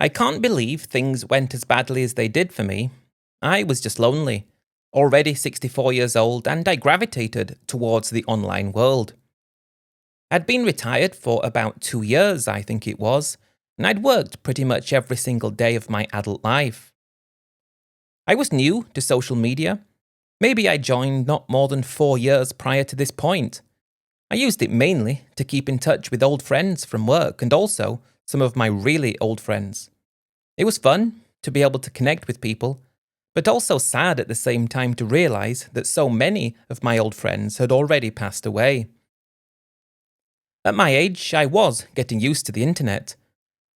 I can't believe things went as badly as they did for me. I was just lonely, already 64 years old, and I gravitated towards the online world. I'd been retired for about 2 years, I think it was, and I'd worked pretty much every single day of my adult life. I was new to social media. Maybe I joined not more than 4 years prior to this point. I used it mainly to keep in touch with old friends from work and also some of my really old friends. It was fun to be able to connect with people, but also sad at the same time to realize that so many of my old friends had already passed away. At my age, I was getting used to the internet,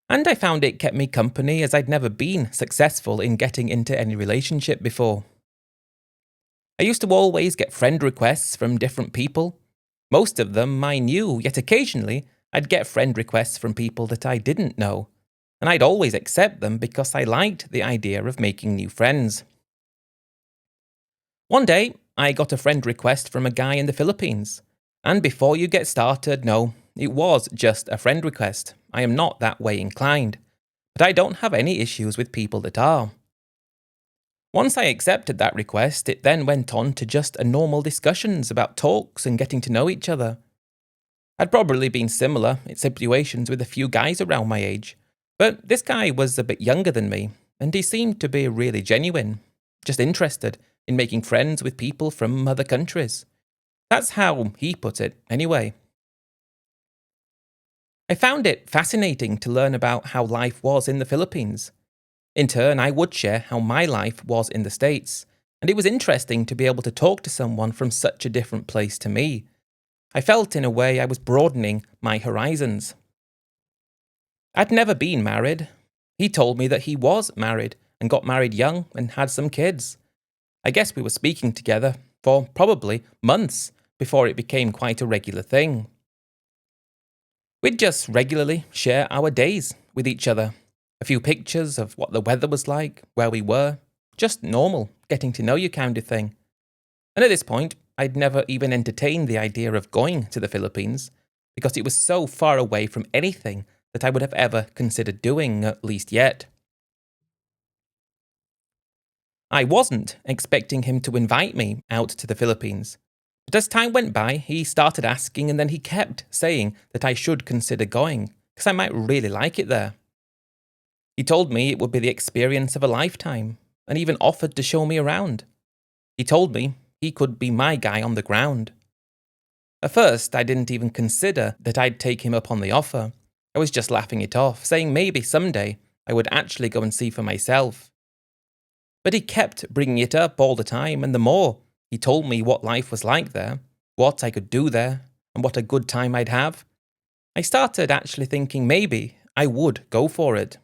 and I found it kept me company as I'd never been successful in getting into any relationship before. I used to always get friend requests from different people. Most of them I knew, yet occasionally I'd get friend requests from people that I didn't know, and I'd always accept them because I liked the idea of making new friends. One day, I got a friend request from a guy in the Philippines, and before you get started, no, it was just a friend request. I am not that way inclined, but I don't have any issues with people that are. Once I accepted that request, it then went on to just a normal discussions about talks and getting to know each other. I'd probably been similar in situations with a few guys around my age, but this guy was a bit younger than me, and he seemed to be really genuine, just interested in making friends with people from other countries. That's how he put it, anyway. I found it fascinating to learn about how life was in the Philippines. In turn, I would share how my life was in the States, and it was interesting to be able to talk to someone from such a different place to me. I felt in a way I was broadening my horizons. I'd never been married. He told me that he was married and got married young and had some kids. I guess we were speaking together for probably months before it became quite a regular thing. We'd just regularly share our days with each other. A few pictures of what the weather was like, where we were, just normal, getting to know you kind of thing. And at this point, I'd never even entertained the idea of going to the Philippines because it was so far away from anything that I would have ever considered doing, at least yet. I wasn't expecting him to invite me out to the Philippines. But as time went by, he started asking and then he kept saying that I should consider going because I might really like it there. He told me it would be the experience of a lifetime and even offered to show me around. He told me he could be my guy on the ground. At first, I didn't even consider that I'd take him up on the offer. I was just laughing it off, saying maybe someday I would actually go and see for myself. But he kept bringing it up all the time, and the more he told me what life was like there, what I could do there, and what a good time I'd have, I started actually thinking maybe I would go for it.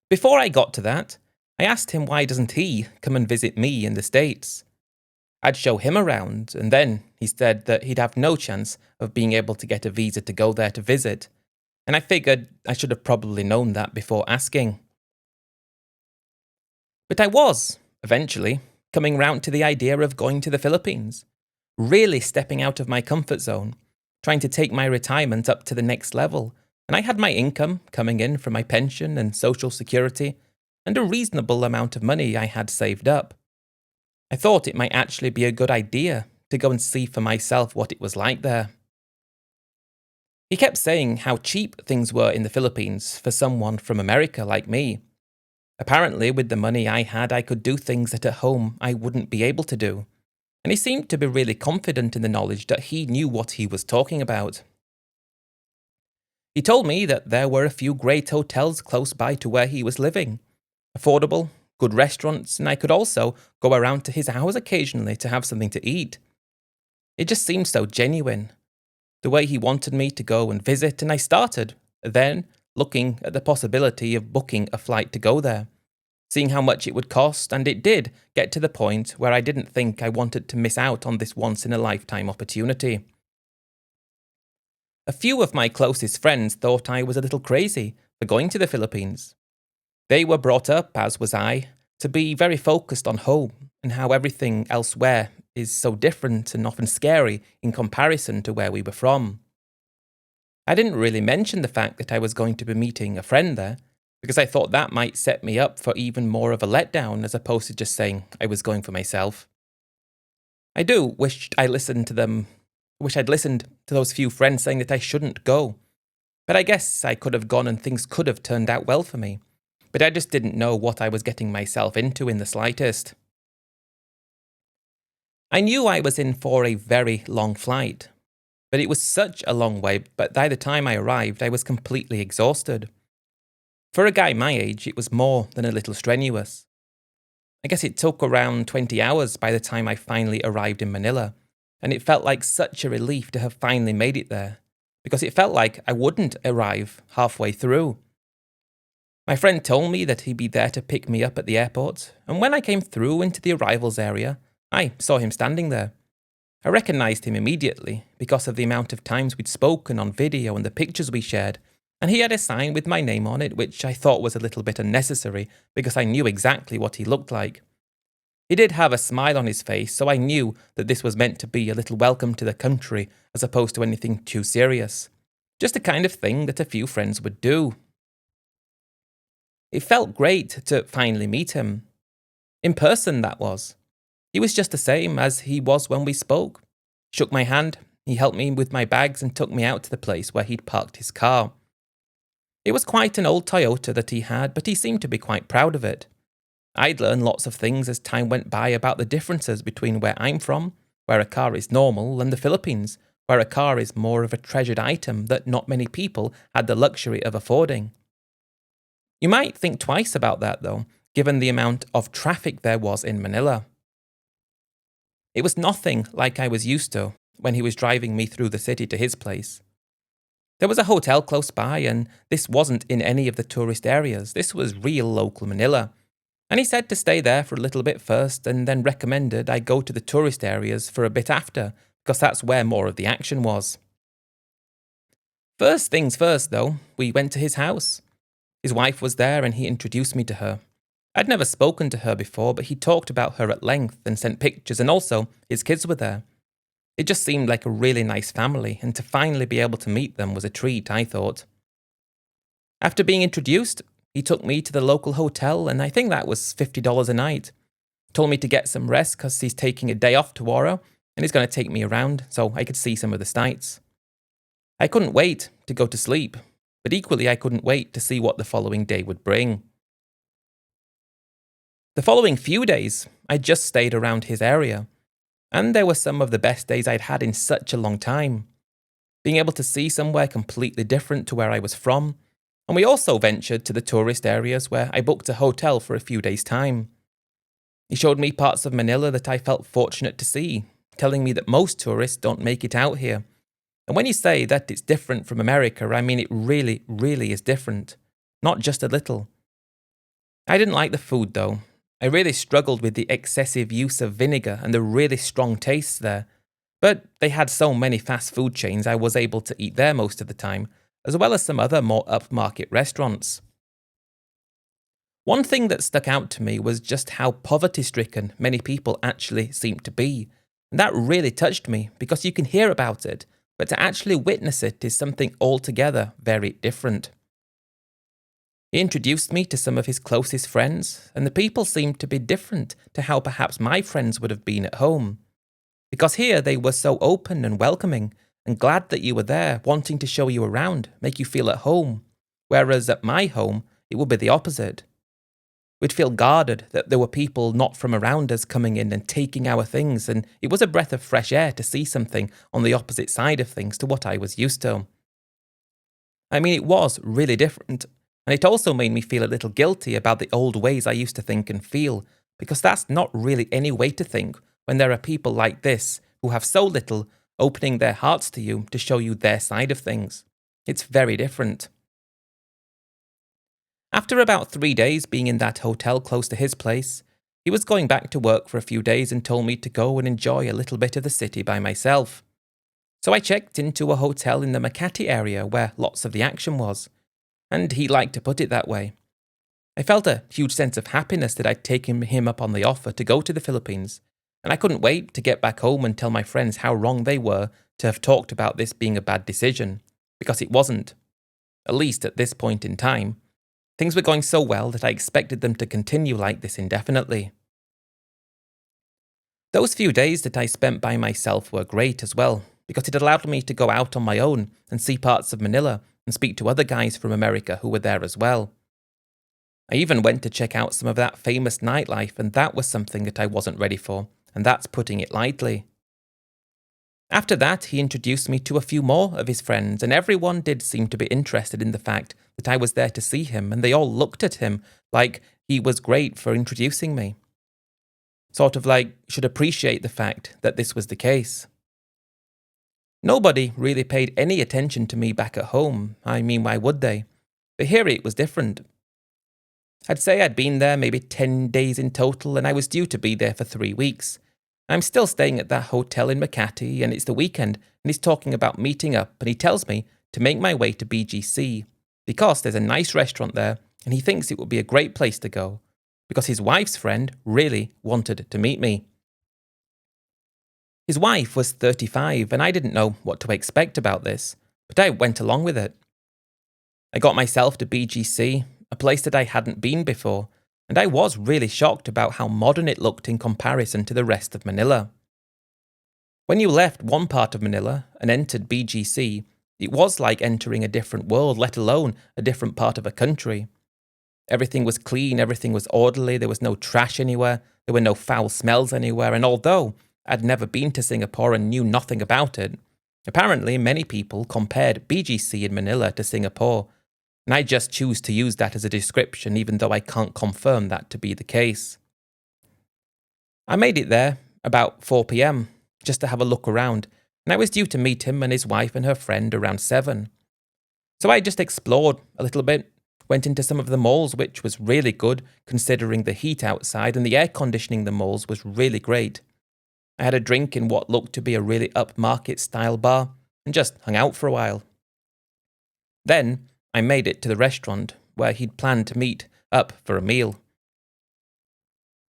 Before I got to that, I asked him why doesn't he come and visit me in the States? I'd show him around, and then he said that he'd have no chance of being able to get a visa to go there to visit, and I figured I should have probably known that before asking. But I was, eventually, coming round to the idea of going to the Philippines, really stepping out of my comfort zone, trying to take my retirement up to the next level, and I had my income coming in from my pension and social security, and a reasonable amount of money I had saved up. I thought it might actually be a good idea to go and see for myself what it was like there. He kept saying how cheap things were in the Philippines for someone from America like me. Apparently, with the money I had, I could do things that at home I wouldn't be able to do, and he seemed to be really confident in the knowledge that he knew what he was talking about. He told me that there were a few great hotels close by to where he was living, affordable, good restaurants, and I could also go around to his house occasionally to have something to eat. It just seemed so genuine, the way he wanted me to go and visit, and I started, then, looking at the possibility of booking a flight to go there, seeing how much it would cost, and it did get to the point where I didn't think I wanted to miss out on this once-in-a-lifetime opportunity. A few of my closest friends thought I was a little crazy for going to the Philippines. They were brought up, as was I, to be very focused on home and how everything elsewhere is so different and often scary in comparison to where we were from. I didn't really mention the fact that I was going to be meeting a friend there, because I thought that might set me up for even more of a letdown as opposed to just saying I was going for myself. I do wish I'd listened to those few friends saying that I shouldn't go. But I guess I could have gone and things could have turned out well for me. But I just didn't know what I was getting myself into in the slightest. I knew I was in for a very long flight, but it was such a long way, but by the time I arrived, I was completely exhausted. For a guy my age, it was more than a little strenuous. I guess it took around 20 hours by the time I finally arrived in Manila, and it felt like such a relief to have finally made it there, because it felt like I wouldn't arrive halfway through. My friend told me that he'd be there to pick me up at the airport, and when I came through into the arrivals area, I saw him standing there. I recognized him immediately because of the amount of times we'd spoken on video and the pictures we shared, and he had a sign with my name on it, which I thought was a little bit unnecessary because I knew exactly what he looked like. He did have a smile on his face, so I knew that this was meant to be a little welcome to the country as opposed to anything too serious. Just the kind of thing that a few friends would do. It felt great to finally meet him. In person, that was. He was just the same as he was when we spoke. Shook my hand, he helped me with my bags and took me out to the place where he'd parked his car. It was quite an old Toyota that he had, but he seemed to be quite proud of it. I'd learned lots of things as time went by about the differences between where I'm from, where a car is normal, and the Philippines, where a car is more of a treasured item that not many people had the luxury of affording. You might think twice about that though, given the amount of traffic there was in Manila. It was nothing like I was used to when he was driving me through the city to his place. There was a hotel close by, and this wasn't in any of the tourist areas. This was real local Manila. And he said to stay there for a little bit first and then recommended I go to the tourist areas for a bit after, because that's where more of the action was. First things first, though, we went to his house. His wife was there and he introduced me to her. I'd never spoken to her before, but he talked about her at length and sent pictures, and also his kids were there. It just seemed like a really nice family, and to finally be able to meet them was a treat, I thought. After being introduced, he took me to the local hotel, and I think that was $50 a night. Told me to get some rest because he's taking a day off tomorrow, and he's going to take me around so I could see some of the sights. I couldn't wait to go to sleep, but equally I couldn't wait to see what the following day would bring. The following few days, I just stayed around his area, and they were some of the best days I'd had in such a long time. Being able to see somewhere completely different to where I was from, and we also ventured to the tourist areas where I booked a hotel for a few days' time. He showed me parts of Manila that I felt fortunate to see, telling me that most tourists don't make it out here. And when you say that it's different from America, I mean it really, really is different. Not just a little. I didn't like the food though. I really struggled with the excessive use of vinegar and the really strong tastes there. But they had so many fast food chains I was able to eat there most of the time, as well as some other more upmarket restaurants. One thing that stuck out to me was just how poverty-stricken many people actually seemed to be. And that really touched me because you can hear about it, but to actually witness it is something altogether very different. He introduced me to some of his closest friends, and the people seemed to be different to how perhaps my friends would have been at home. Because here they were so open and welcoming, and glad that you were there, wanting to show you around, make you feel at home. Whereas at my home, it would be the opposite. We'd feel guarded that there were people not from around us coming in and taking our things, and it was a breath of fresh air to see something on the opposite side of things to what I was used to. I mean, it was really different. And it also made me feel a little guilty about the old ways I used to think and feel, because that's not really any way to think when there are people like this who have so little opening their hearts to you to show you their side of things. It's very different. After about 3 days being in that hotel close to his place, he was going back to work for a few days and told me to go and enjoy a little bit of the city by myself. So I checked into a hotel in the Makati area where lots of the action was. And he liked to put it that way. I felt a huge sense of happiness that I'd taken him up on the offer to go to the Philippines, and I couldn't wait to get back home and tell my friends how wrong they were to have talked about this being a bad decision. because it wasn't. At least at this point in time. Things were going so well that I expected them to continue like this indefinitely. Those few days that I spent by myself were great as well, because it allowed me to go out on my own and see parts of Manila and speak to other guys from America who were there as well. I even went to check out some of that famous nightlife, and that was something that I wasn't ready for, and that's putting it lightly. After that, he introduced me to a few more of his friends, and everyone did seem to be interested in the fact that I was there to see him, and they all looked at him like he was great for introducing me. Sort of like should appreciate the fact that this was the case. Nobody really paid any attention to me back at home. I mean, why would they? But here it was different. I'd say I'd been there maybe 10 days in total, and I was due to be there for 3 weeks. I'm still staying at that hotel in Makati, and it's the weekend, and he's talking about meeting up, and he tells me to make my way to BGC, because there's a nice restaurant there, and he thinks it would be a great place to go, because his wife's friend really wanted to meet me. His wife was 35, and I didn't know what to expect about this, but I went along with it. I got myself to BGC, a place that I hadn't been before, and I was really shocked about how modern it looked in comparison to the rest of Manila. When you left one part of Manila and entered BGC, it was like entering a different world, let alone a different part of a country. Everything was clean, everything was orderly, there was no trash anywhere, there were no foul smells anywhere, and although I'd never been to Singapore and knew nothing about it, apparently many people compared BGC in Manila to Singapore, and I just choose to use that as a description even though I can't confirm that to be the case. I made it there about 4 p.m, just to have a look around, and I was due to meet him and his wife and her friend around 7. So I just explored a little bit, went into some of the malls, which was really good considering the heat outside, and the air conditioning in the malls was really great. I had a drink in what looked to be a really upmarket style bar, and just hung out for a while. Then I made it to the restaurant where he'd planned to meet up for a meal.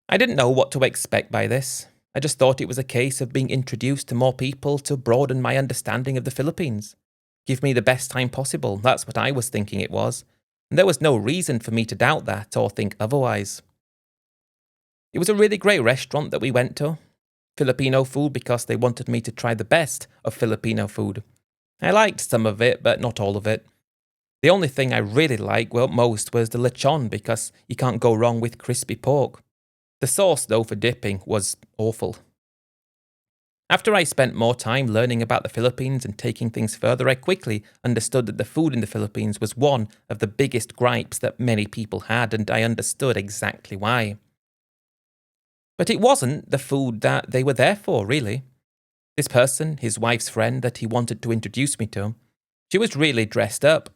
I didn't know what to expect by this. I just thought it was a case of being introduced to more people to broaden my understanding of the Philippines. Give me the best time possible, that's what I was thinking it was, and there was no reason for me to doubt that or think otherwise. It was a really great restaurant that we went to. Filipino food because they wanted me to try the best of Filipino food. I liked some of it, but not all of it. The only thing I really liked most was the lechon because you can't go wrong with crispy pork. The sauce, though, for dipping was awful. After I spent more time learning about the Philippines and taking things further, I quickly understood that the food in the Philippines was one of the biggest gripes that many people had, and I understood exactly why. But it wasn't the food that they were there for, really. This person, his wife's friend that he wanted to introduce me to, she was really dressed up.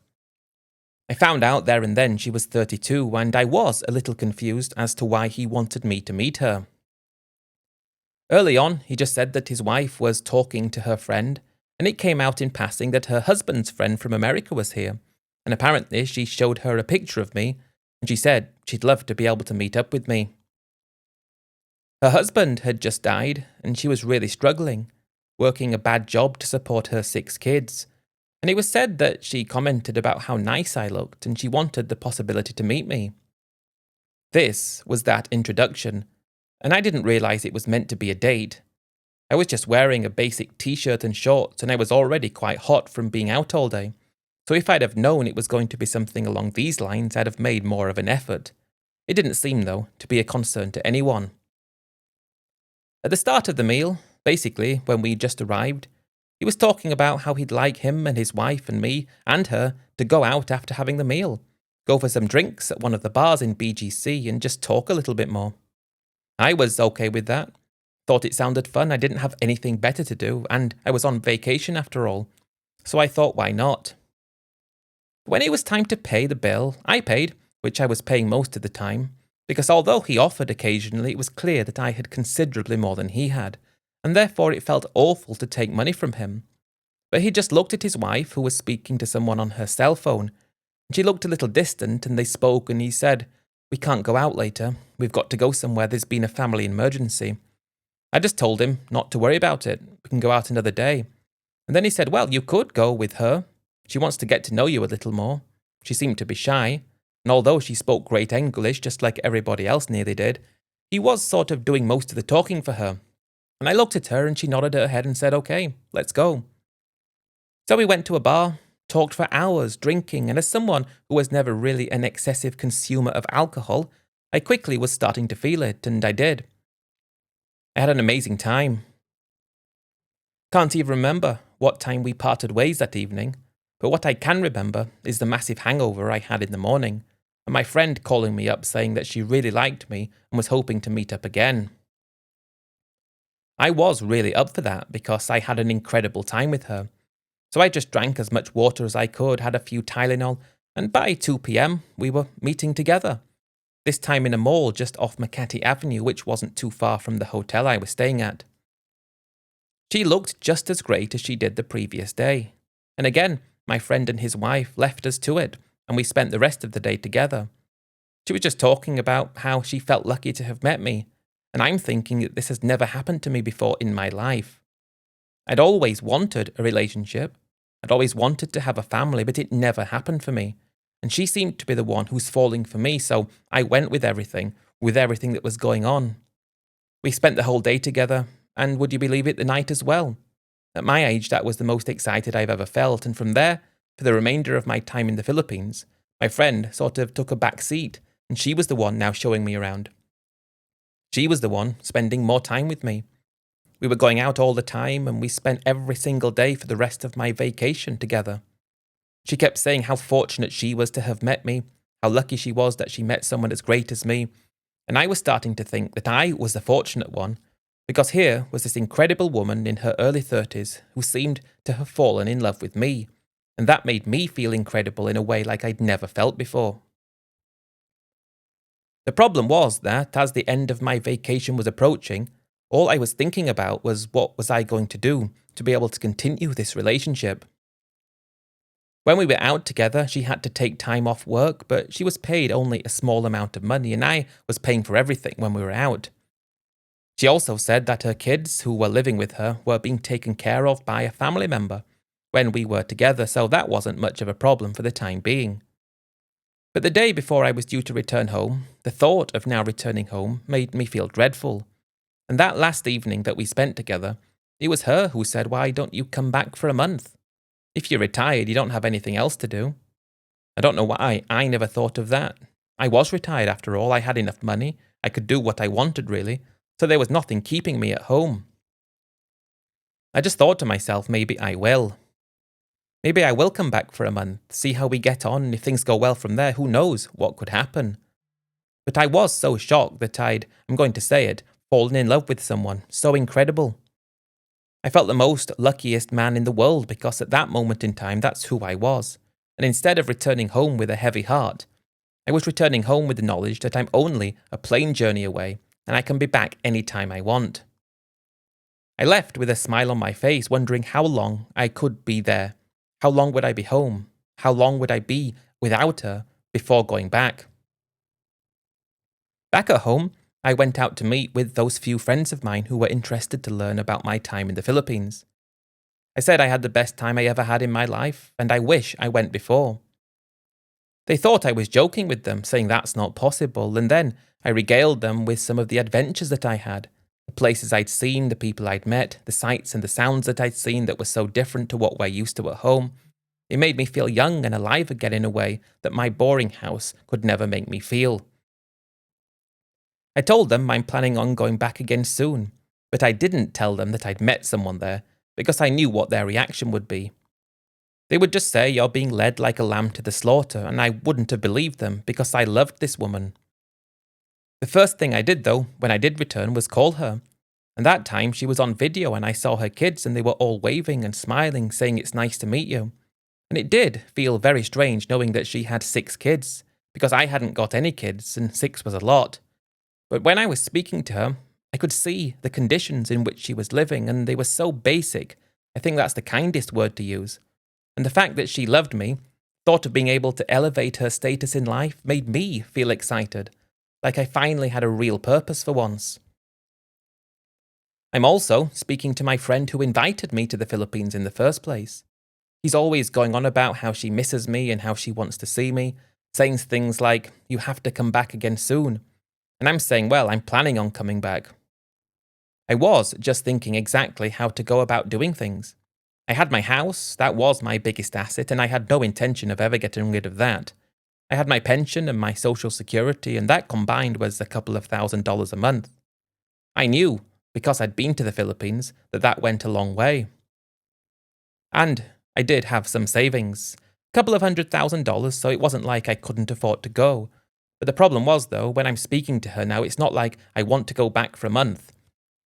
I found out there and then she was 32, and I was a little confused as to why he wanted me to meet her. Early on, he just said that his wife was talking to her friend, and it came out in passing that her husband's friend from America was here, and apparently she showed her a picture of me, and she said she'd love to be able to meet up with me. Her husband had just died, and she was really struggling, working a bad job to support her 6 kids, and it was said that she commented about how nice I looked, and she wanted the possibility to meet me. This was that introduction, and I didn't realize it was meant to be a date. I was just wearing a basic t-shirt and shorts, and I was already quite hot from being out all day, so if I'd have known it was going to be something along these lines, I'd have made more of an effort. It didn't seem, though, to be a concern to anyone. At the start of the meal, basically when we just arrived, he was talking about how he'd like him and his wife and me and her to go out after having the meal, go for some drinks at one of the bars in BGC and just talk a little bit more. I was okay with that. Thought it sounded fun. I didn't have anything better to do, and I was on vacation after all, so I thought why not? When it was time to pay the bill, I paid, which I was paying most of the time, because although he offered occasionally, it was clear that I had considerably more than he had, and therefore it felt awful to take money from him. But he just looked at his wife, who was speaking to someone on her cell phone, and she looked a little distant, and they spoke, and he said, "We can't go out later. We've got to go somewhere. There's been a family emergency." I just told him not to worry about it. We can go out another day. And then he said, "Well, you could go with her. She wants to get to know you a little more. She seemed to be shy, and although she spoke great English just like everybody else nearly did, he was sort of doing most of the talking for her. And I looked at her and she nodded her head and said, "Okay, let's go." So we went to a bar, talked for hours, drinking, and as someone who was never really an excessive consumer of alcohol, I quickly was starting to feel it, and I did. I had an amazing time. Can't even remember what time we parted ways that evening, but what I can remember is the massive hangover I had in the morning, and my friend calling me up saying that she really liked me and was hoping to meet up again. I was really up for that because I had an incredible time with her. So I just drank as much water as I could, had a few Tylenol, and by 2 p.m. we were meeting together. This time in a mall just off Makati Avenue, which wasn't too far from the hotel I was staying at. She looked just as great as she did the previous day. And again, my friend and his wife left us to it, and we spent the rest of the day together. She was just talking about how she felt lucky to have met me, and I'm thinking that this has never happened to me before in my life. I'd always wanted a relationship. I'd always wanted to have a family, but it never happened for me. And she seemed to be the one who's falling for me, so I went with everything that was going on. We spent the whole day together, and would you believe it, the night as well. At my age, that was the most excited I've ever felt, and from there, for the remainder of my time in the Philippines, my friend sort of took a back seat, and she was the one now showing me around. She was the one spending more time with me. We were going out all the time, and we spent every single day for the rest of my vacation together. She kept saying how fortunate she was to have met me, how lucky she was that she met someone as great as me, and I was starting to think that I was the fortunate one, because here was this incredible woman in her early 30s who seemed to have fallen in love with me, and that made me feel incredible in a way like I'd never felt before. The problem was that, as the end of my vacation was approaching, all I was thinking about was what was I going to do to be able to continue this relationship. When we were out together, she had to take time off work, but she was paid only a small amount of money, and I was paying for everything when we were out. She also said that her kids, who were living with her, were being taken care of by a family member when we were together, so that wasn't much of a problem for the time being. But the day before I was due to return home, the thought of now returning home made me feel dreadful. And that last evening that we spent together, it was her who said, "Why don't you come back for a month? If you're retired, you don't have anything else to do." I don't know why I never thought of that. I was retired after all, I had enough money, I could do what I wanted really, so there was nothing keeping me at home. I just thought to myself, maybe I will. Maybe I will come back for a month, see how we get on, and if things go well from there, who knows what could happen. But I was so shocked that I'm going to say it, fallen in love with someone so incredible. I felt the most luckiest man in the world because at that moment in time, that's who I was. And instead of returning home with a heavy heart, I was returning home with the knowledge that I'm only a plane journey away and I can be back any time I want. I left with a smile on my face, wondering how long I could be there. How long would I be home? How long would I be without her before going back? Back at home, I went out to meet with those few friends of mine who were interested to learn about my time in the Philippines. I said I had the best time I ever had in my life, and I wish I went before. They thought I was joking with them, saying that's not possible, and then I regaled them with some of the adventures that I had, the places I'd seen, the people I'd met, the sights and the sounds that I'd seen that were so different to what we're used to at home. It made me feel young and alive again in a way that my boring house could never make me feel. I told them I'm planning on going back again soon, but I didn't tell them that I'd met someone there because I knew what their reaction would be. They would just say you're being led like a lamb to the slaughter, and I wouldn't have believed them because I loved this woman. The first thing I did though, when I did return, was call her. And that time she was on video and I saw her kids and they were all waving and smiling, saying it's nice to meet you. And it did feel very strange knowing that she had 6 kids, because I hadn't got any kids and 6 was a lot. But when I was speaking to her, I could see the conditions in which she was living and they were so basic. I think that's the kindest word to use. And the fact that she loved me, thought of being able to elevate her status in life, made me feel excited, like I finally had a real purpose for once. I'm also speaking to my friend who invited me to the Philippines in the first place. He's always going on about how she misses me and how she wants to see me, saying things like, "You have to come back again soon." And I'm saying, well, I'm planning on coming back. I was just thinking exactly how to go about doing things. I had my house, that was my biggest asset, and I had no intention of ever getting rid of that. I had my pension and my social security, and that combined was a couple of $1,000s a month. I knew, because I'd been to the Philippines, that that went a long way. And I did have some savings, a couple of $100,000, so it wasn't like I couldn't afford to go. But the problem was, though, when I'm speaking to her now, it's not like I want to go back for a month.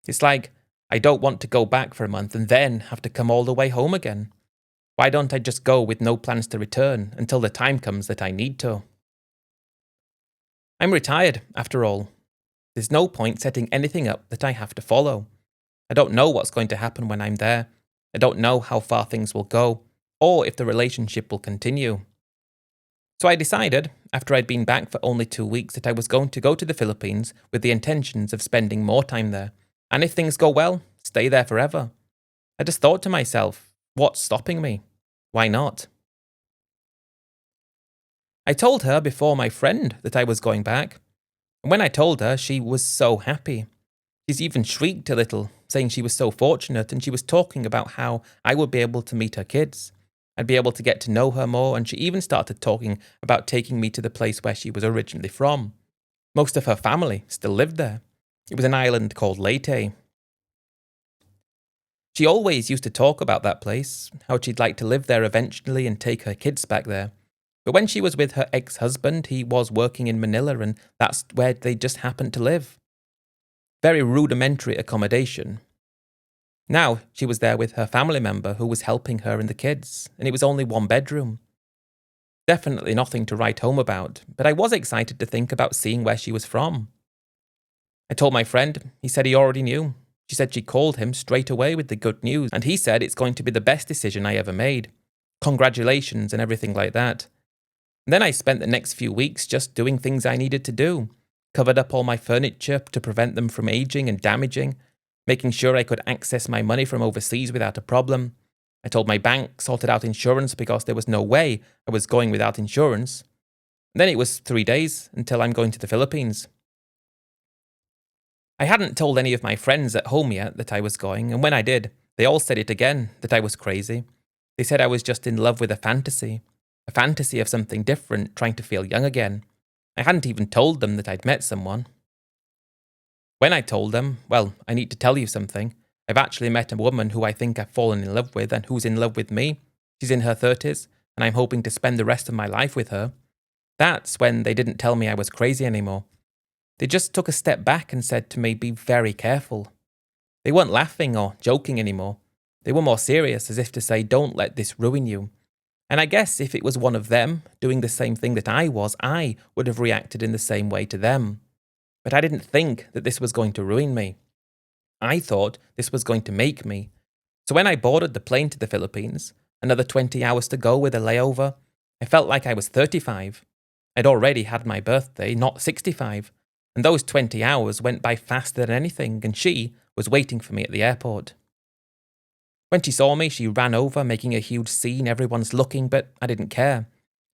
It's like I don't want to go back for a month and then have to come all the way home again. Why don't I just go with no plans to return until the time comes that I need to? I'm retired, after all. There's no point setting anything up that I have to follow. I don't know what's going to happen when I'm there. I don't know how far things will go, or if the relationship will continue. So I decided, after I'd been back for only 2 weeks, that I was going to go to the Philippines with the intentions of spending more time there. And if things go well, stay there forever. I just thought to myself, what's stopping me? Why not? I told her before my friend that I was going back. And when I told her, she was so happy. She's even shrieked a little, saying she was so fortunate, and she was talking about how I would be able to meet her kids. I'd be able to get to know her more, and she even started talking about taking me to the place where she was originally from. Most of her family still lived there. It was an island called Leyte. She always used to talk about that place, how she'd like to live there eventually and take her kids back there. But when she was with her ex-husband, he was working in Manila, and that's where they just happened to live. Very rudimentary accommodation. Now she was there with her family member who was helping her and the kids, and it was only 1 bedroom. Definitely nothing to write home about, but I was excited to think about seeing where she was from. I told my friend, he said he already knew. She said she called him straight away with the good news, and he said it's going to be the best decision I ever made. Congratulations and everything like that. And then I spent the next few weeks just doing things I needed to do. Covered up all my furniture to prevent them from aging and damaging, making sure I could access my money from overseas without a problem. I told my bank, sorted out insurance because there was no way I was going without insurance. And then it was 3 days until I'm going to the Philippines. I hadn't told any of my friends at home yet that I was going, and when I did, they all said it again, that I was crazy. They said I was just in love with a fantasy of something different, trying to feel young again. I hadn't even told them that I'd met someone. When I told them, well, I need to tell you something. I've actually met a woman who I think I've fallen in love with and who's in love with me. She's in her 30s, and I'm hoping to spend the rest of my life with her. That's when they didn't tell me I was crazy anymore. They just took a step back and said to me, be very careful. They weren't laughing or joking anymore. They were more serious, as if to say, don't let this ruin you. And I guess if it was one of them doing the same thing that I was, I would have reacted in the same way to them. But I didn't think that this was going to ruin me. I thought this was going to make me. So when I boarded the plane to the Philippines, another 20 hours to go with a layover, I felt like I was 35. I'd already had my birthday, not 65. And those 20 hours went by faster than anything, and she was waiting for me at the airport. When she saw me, she ran over, making a huge scene. Everyone's looking, but I didn't care.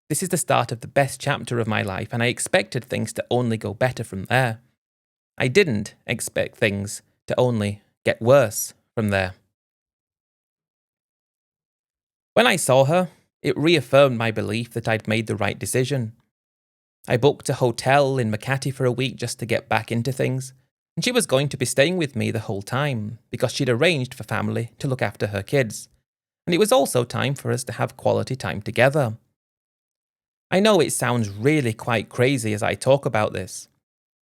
This is the start of the best chapter of my life, and I expected things to only go better from there. I didn't expect things to only get worse from there. When I saw her, it reaffirmed my belief that I'd made the right decision. I booked a hotel in Makati for a week just to get back into things, and she was going to be staying with me the whole time because she'd arranged for family to look after her kids, and it was also time for us to have quality time together. I know it sounds really quite crazy as I talk about this.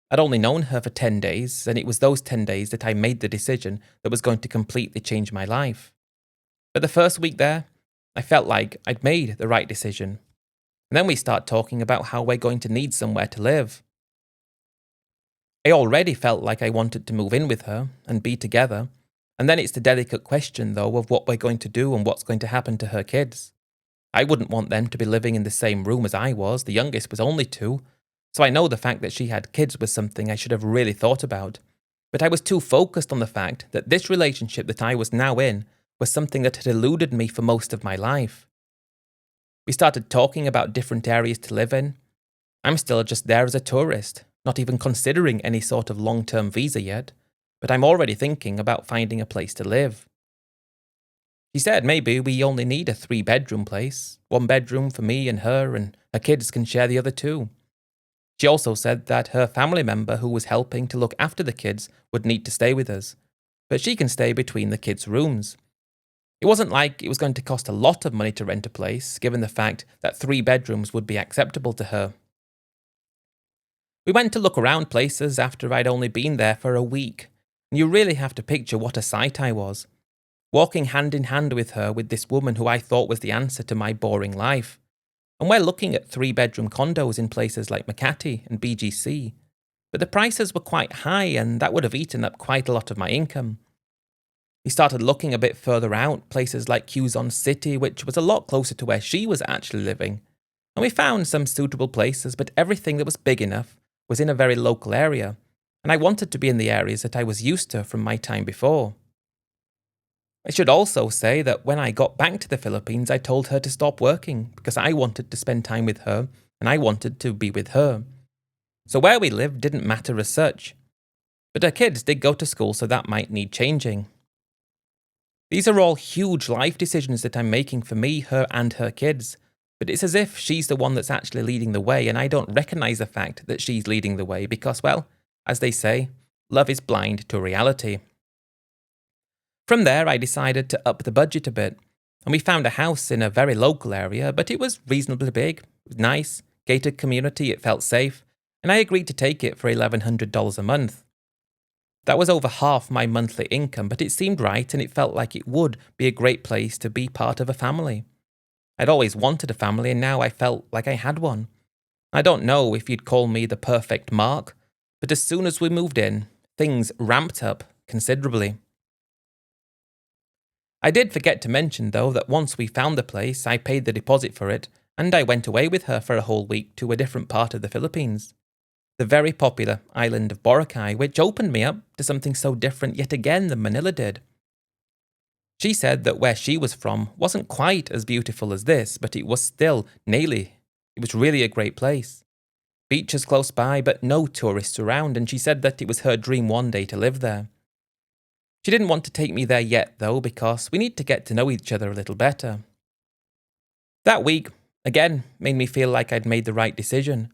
I'd only known her for 10 days, and it was those 10 days that I made the decision that was going to completely change my life. But the first week there, I felt like I'd made the right decision. And then we start talking about how we're going to need somewhere to live. I already felt like I wanted to move in with her and be together, and then it's the delicate question, though, of what we're going to do and what's going to happen to her kids. I wouldn't want them to be living in the same room as I was. The youngest was only 2, so I know the fact that she had kids was something I should have really thought about. But I was too focused on the fact that this relationship that I was now in was something that had eluded me for most of my life. We started talking about different areas to live in. I'm still just there as a tourist, not even considering any sort of long-term visa yet, but I'm already thinking about finding a place to live. She said maybe we only need a 3-bedroom place, 1 bedroom for me and her kids can share the other 2. She also said that her family member who was helping to look after the kids would need to stay with us, but she can stay between the kids' rooms. It wasn't like it was going to cost a lot of money to rent a place, given the fact that 3 bedrooms would be acceptable to her. We went to look around places after I'd only been there for a week, and you really have to picture what a sight I was. Walking hand in hand with her with this woman who I thought was the answer to my boring life. And we're looking at 3-bedroom condos in places like Makati and BGC. But the prices were quite high and that would have eaten up quite a lot of my income. We started looking a bit further out, places like Quezon City, which was a lot closer to where she was actually living. And we found some suitable places, but everything that was big enough was in a very local area. And I wanted to be in the areas that I was used to from my time before. I should also say that when I got back to the Philippines, I told her to stop working because I wanted to spend time with her and I wanted to be with her. So where we lived didn't matter as such. But her kids did go to school, so that might need changing. These are all huge life decisions that I'm making for me, her and her kids. But it's as if she's the one that's actually leading the way and I don't recognize the fact that she's leading the way because, well, as they say, love is blind to reality. From there, I decided to up the budget a bit, and we found a house in a very local area, but it was reasonably big, it was nice, gated community, it felt safe, and I agreed to take it for $1,100 a month. That was over half my monthly income, but it seemed right and it felt like it would be a great place to be part of a family. I'd always wanted a family and now I felt like I had one. I don't know if you'd call me the perfect mark, but as soon as we moved in, things ramped up considerably. I did forget to mention, though, that once we found the place, I paid the deposit for it, and I went away with her for a whole week to a different part of the Philippines. The very popular island of Boracay, which opened me up to something so different yet again than Manila did. She said that where she was from wasn't quite as beautiful as this, but it was still nearly. It was really a great place. Beaches close by, but no tourists around, and she said that it was her dream one day to live there. She didn't want to take me there yet, though, because we need to get to know each other a little better. That week, again, made me feel like I'd made the right decision,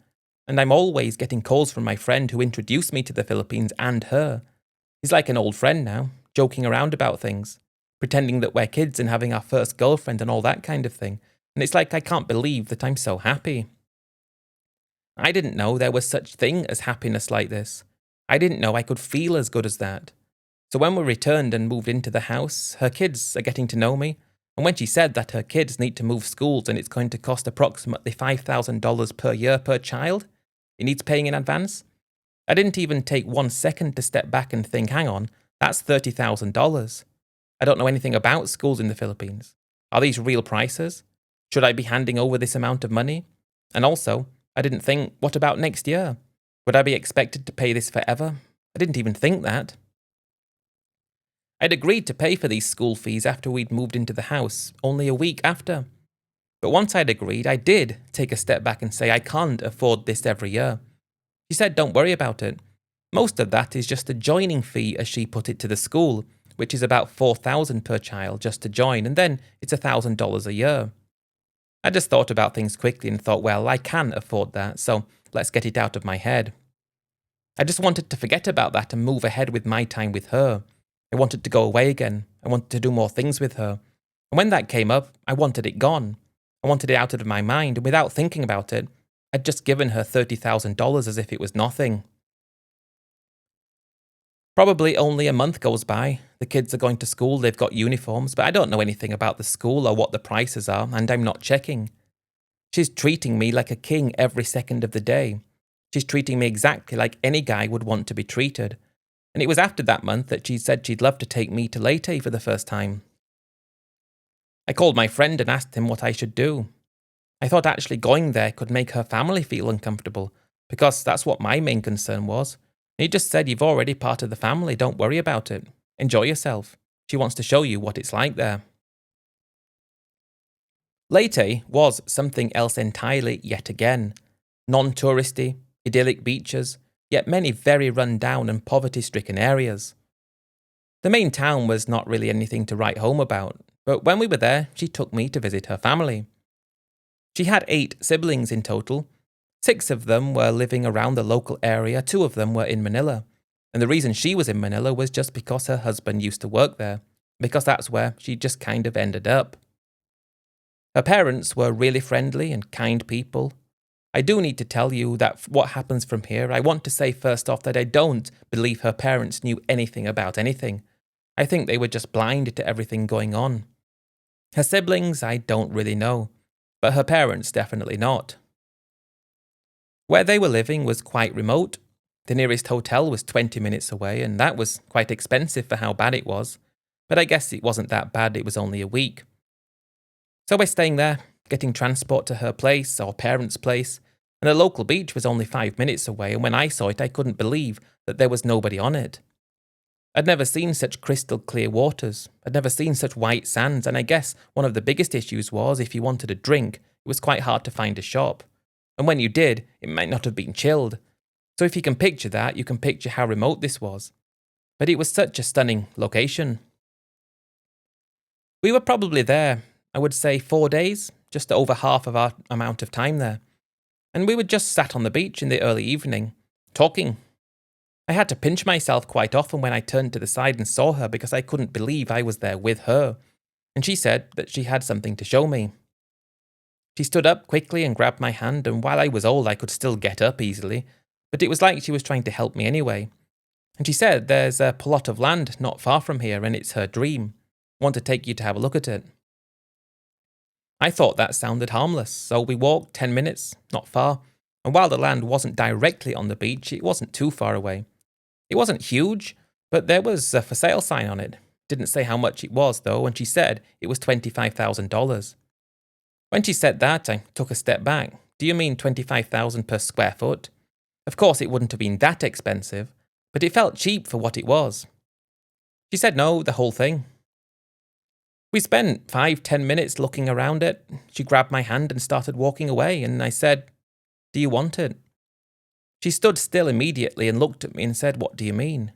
and I'm always getting calls from my friend who introduced me to the Philippines and her. He's like an old friend now, joking around about things, pretending that we're kids and having our first girlfriend and all that kind of thing, and it's like I can't believe that I'm so happy. I didn't know there was such thing as happiness like this. I didn't know I could feel as good as that. So when we returned and moved into the house, her kids are getting to know me, and when she said that her kids need to move schools and it's going to cost approximately $5,000 per year per child, it needs paying in advance, I didn't even take 1 second to step back and think, hang on, that's $30,000. I don't know anything about schools in the Philippines. Are these real prices? Should I be handing over this amount of money? And also, I didn't think, what about next year? Would I be expected to pay this forever? I didn't even think that. I'd agreed to pay for these school fees after we'd moved into the house, only a week after. But once I'd agreed, I did take a step back and say I can't afford this every year. She said don't worry about it. Most of that is just a joining fee, as she put it, to the school, which is about $4,000 per child just to join, and then it's $1,000 a year. I just thought about things quickly and thought, well, I can afford that, so let's get it out of my head. I just wanted to forget about that and move ahead with my time with her. I wanted to go away again. I wanted to do more things with her. And when that came up, I wanted it gone. I wanted it out of my mind, and without thinking about it, I'd just given her $30,000 as if it was nothing. Probably only a month goes by. The kids are going to school, they've got uniforms, but I don't know anything about the school or what the prices are, and I'm not checking. She's treating me like a king every second of the day. She's treating me exactly like any guy would want to be treated. And it was after that month that she said she'd love to take me to Leyte for the first time. I called my friend and asked him what I should do. I thought actually going there could make her family feel uncomfortable, because that's what my main concern was. And he just said, you've already part of the family, don't worry about it. Enjoy yourself. She wants to show you what it's like there. Leyte was something else entirely yet again. Non-touristy, idyllic beaches, yet many very run-down and poverty-stricken areas. The main town was not really anything to write home about, but when we were there, she took me to visit her family. She had 8 siblings in total. 6 of them were living around the local area, 2 of them were in Manila. And the reason she was in Manila was just because her husband used to work there, because that's where she just kind of ended up. Her parents were really friendly and kind people. I do need to tell you that what happens from here, I want to say first off that I don't believe her parents knew anything about anything. I think they were just blind to everything going on. Her siblings, I don't really know, but her parents definitely not. Where they were living was quite remote. The nearest hotel was 20 minutes away, and that was quite expensive for how bad it was. But I guess it wasn't that bad, it was only a week. So by staying there, getting transport to her place, or parents' place, and the local beach was only 5 minutes away, and when I saw it I couldn't believe that there was nobody on it. I'd never seen such crystal clear waters, I'd never seen such white sands, and I guess one of the biggest issues was if you wanted a drink, it was quite hard to find a shop. And when you did, it might not have been chilled. So if you can picture that, you can picture how remote this was. But it was such a stunning location. We were probably there, I would say 4 days, just over half of our amount of time there. And we were just sat on the beach in the early evening, talking. I had to pinch myself quite often when I turned to the side and saw her because I couldn't believe I was there with her. And she said that she had something to show me. She stood up quickly and grabbed my hand, and while I was old I could still get up easily, but it was like she was trying to help me anyway. And she said there's a plot of land not far from here and it's her dream. I want to take you to have a look at it. I thought that sounded harmless, so we walked 10 minutes, not far, and while the land wasn't directly on the beach, it wasn't too far away. It wasn't huge, but there was a for sale sign on it. Didn't say how much it was though, and she said it was $25,000. When she said that, I took a step back. Do you mean $25,000 per square foot? Of course it wouldn't have been that expensive, but it felt cheap for what it was. She said no, the whole thing. We spent 5-10 minutes looking around it. She grabbed my hand and started walking away, and I said, "Do you want it?" She stood still immediately and looked at me and said, "What do you mean?"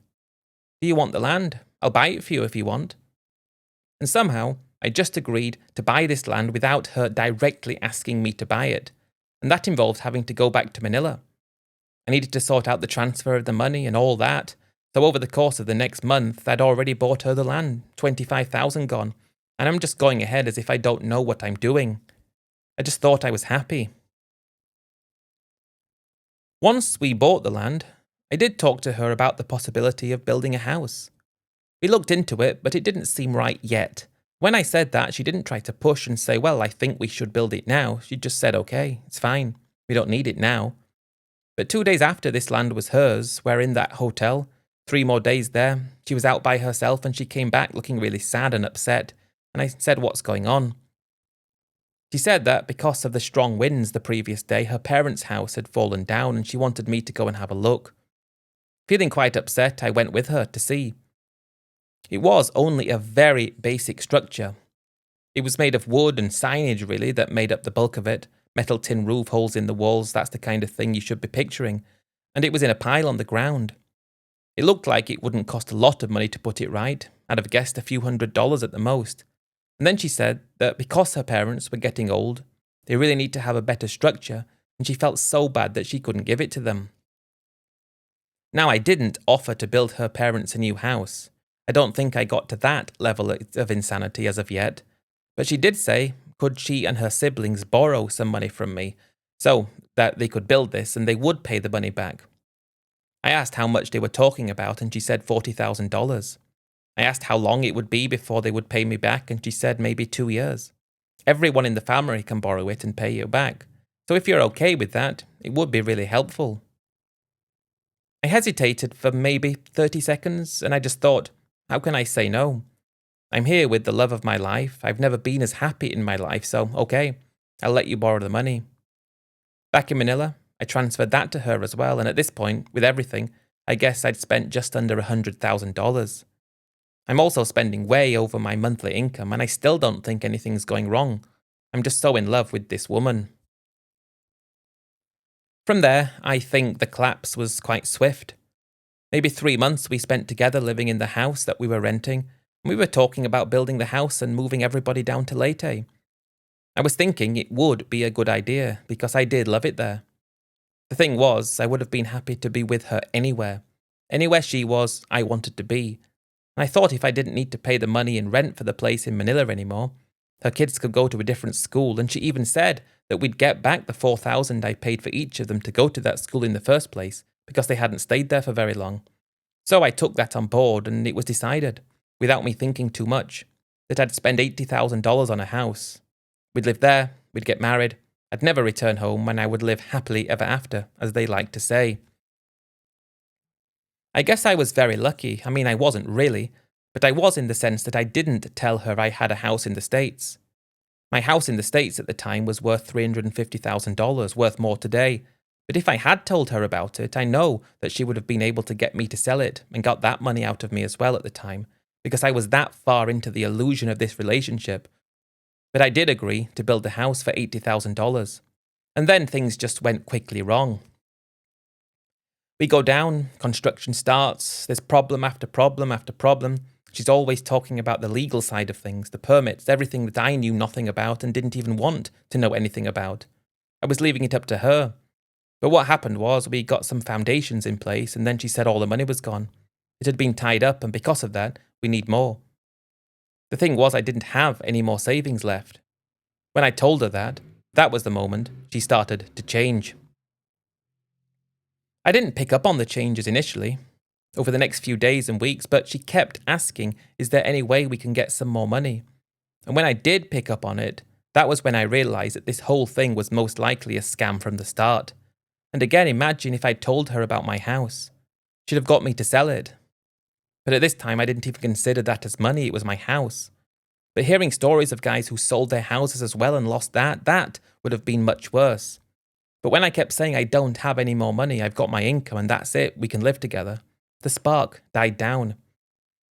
"Do you want the land? I'll buy it for you if you want." And somehow, I just agreed to buy this land without her directly asking me to buy it, and that involved having to go back to Manila. I needed to sort out the transfer of the money and all that, so over the course of the next month, I'd already bought her the land, $25,000 gone, and I'm just going ahead as if I don't know what I'm doing. I just thought I was happy. Once we bought the land, I did talk to her about the possibility of building a house. We looked into it, but it didn't seem right yet. When I said that, she didn't try to push and say, "Well, I think we should build it now." She just said, "Okay, it's fine. We don't need it now." But 2 days after this land was hers, we're in that hotel, 3 more days there, she was out by herself and she came back looking really sad and upset, and I said, "What's going on?" She said that because of the strong winds the previous day, her parents' house had fallen down and she wanted me to go and have a look. Feeling quite upset, I went with her to see. It was only a very basic structure. It was made of wood and signage really that made up the bulk of it. Metal tin roof, holes in the walls, that's the kind of thing you should be picturing. And it was in a pile on the ground. It looked like it wouldn't cost a lot of money to put it right. I'd have guessed a few $100s at the most. And then she said that because her parents were getting old, they really need to have a better structure, and she felt so bad that she couldn't give it to them. Now, I didn't offer to build her parents a new house. I don't think I got to that level of insanity as of yet. But she did say, could she and her siblings borrow some money from me so that they could build this and they would pay the money back. I asked how much they were talking about and she said $40,000. I asked how long it would be before they would pay me back and she said maybe 2 years. Everyone in the family can borrow it and pay you back. So if you're okay with that, it would be really helpful. I hesitated for maybe 30 seconds and I just thought, how can I say no? I'm here with the love of my life. I've never been as happy in my life, so okay, I'll let you borrow the money. Back in Manila, I transferred that to her as well, and at this point, with everything, I guess I'd spent just under $100,000. I'm also spending way over my monthly income, and I still don't think anything's going wrong. I'm just so in love with this woman. From there, I think the collapse was quite swift. Maybe 3 months we spent together living in the house that we were renting, and we were talking about building the house and moving everybody down to Leyte. I was thinking it would be a good idea because I did love it there. The thing was, I would have been happy to be with her anywhere. Anywhere she was, I wanted to be. And I thought if I didn't need to pay the money in rent for the place in Manila anymore, her kids could go to a different school, and she even said that we'd get back the $4,000 I paid for each of them to go to that school in the first place because they hadn't stayed there for very long. So I took that on board, and it was decided, without me thinking too much, that I'd spend $80,000 on a house. We'd live there, we'd get married, I'd never return home, and I would live happily ever after, as they like to say. I guess I was very lucky. I mean, I wasn't really, but I was in the sense that I didn't tell her I had a house in the States. My house in the States at the time was worth $350,000, worth more today. But if I had told her about it, I know that she would have been able to get me to sell it and got that money out of me as well at the time, because I was that far into the illusion of this relationship. But I did agree to build the house for $80,000. And then things just went quickly wrong. We go down, construction starts, there's problem after problem after problem. She's always talking about the legal side of things, the permits, everything that I knew nothing about and didn't even want to know anything about. I was leaving it up to her. But what happened was we got some foundations in place, and then she said all the money was gone. It had been tied up, and because of that, we need more. The thing was, I didn't have any more savings left. When I told her that was the moment she started to change. I didn't pick up on the changes initially, over the next few days and weeks, but she kept asking, is there any way we can get some more money? And when I did pick up on it, that was when I realized that this whole thing was most likely a scam from the start. And again, imagine if I'd told her about my house. She'd have got me to sell it. But at this time, I didn't even consider that as money, it was my house. But hearing stories of guys who sold their houses as well and lost that would have been much worse. But when I kept saying I don't have any more money, I've got my income and that's it, we can live together, the spark died down.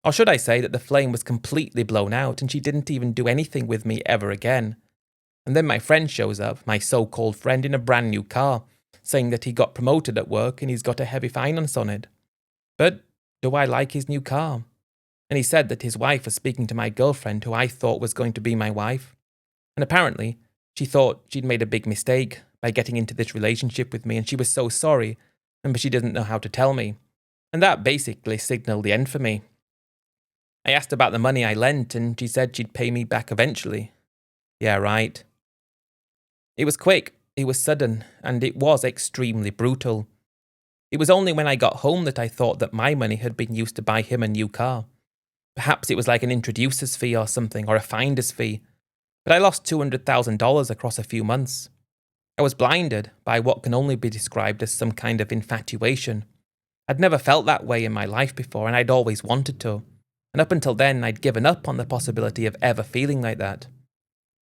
Or should I say that the flame was completely blown out and she didn't even do anything with me ever again. And then my friend shows up, my so-called friend, in a brand new car, saying that he got promoted at work and he's got a heavy finance on it. But do I like his new car? And he said that his wife was speaking to my girlfriend, who I thought was going to be my wife. And apparently, she thought she'd made a big mistake by getting into this relationship with me, and she was so sorry, but she didn't know how to tell me. And that basically signaled the end for me. I asked about the money I lent, and she said she'd pay me back eventually. Yeah, right. It was quick, it was sudden, and it was extremely brutal. It was only when I got home that I thought that my money had been used to buy him a new car. Perhaps it was like an introducer's fee or something, or a finder's fee. But I lost $200,000 across a few months. I was blinded by what can only be described as some kind of infatuation. I'd never felt that way in my life before, and I'd always wanted to. And up until then, I'd given up on the possibility of ever feeling like that.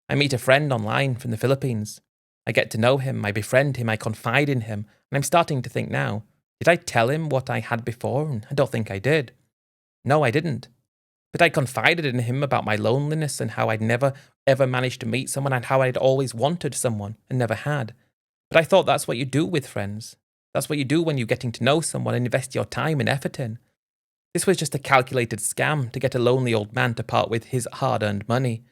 I meet a friend online from the Philippines. I get to know him, I befriend him, I confide in him, and I'm starting to think now, did I tell him what I had before? And I don't think I did. No, I didn't. But I confided in him about my loneliness and how I'd never, ever managed to meet someone and how I'd always wanted someone and never had. But I thought that's what you do with friends. That's what you do when you're getting to know someone and invest your time and effort in. This was just a calculated scam to get a lonely old man to part with his hard-earned money.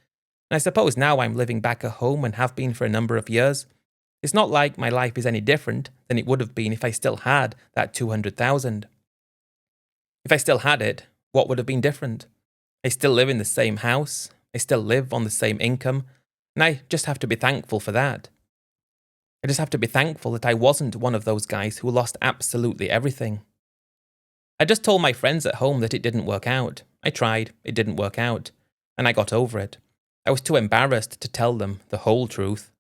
And I suppose now I'm living back at home and have been for a number of years. It's not like my life is any different than it would have been if I still had that $200,000. If I still had it, what would have been different? I still live in the same house, I still live on the same income, and I just have to be thankful for that. I just have to be thankful that I wasn't one of those guys who lost absolutely everything. I just told my friends at home that it didn't work out. I tried, it didn't work out, and I got over it. I was too embarrassed to tell them the whole truth.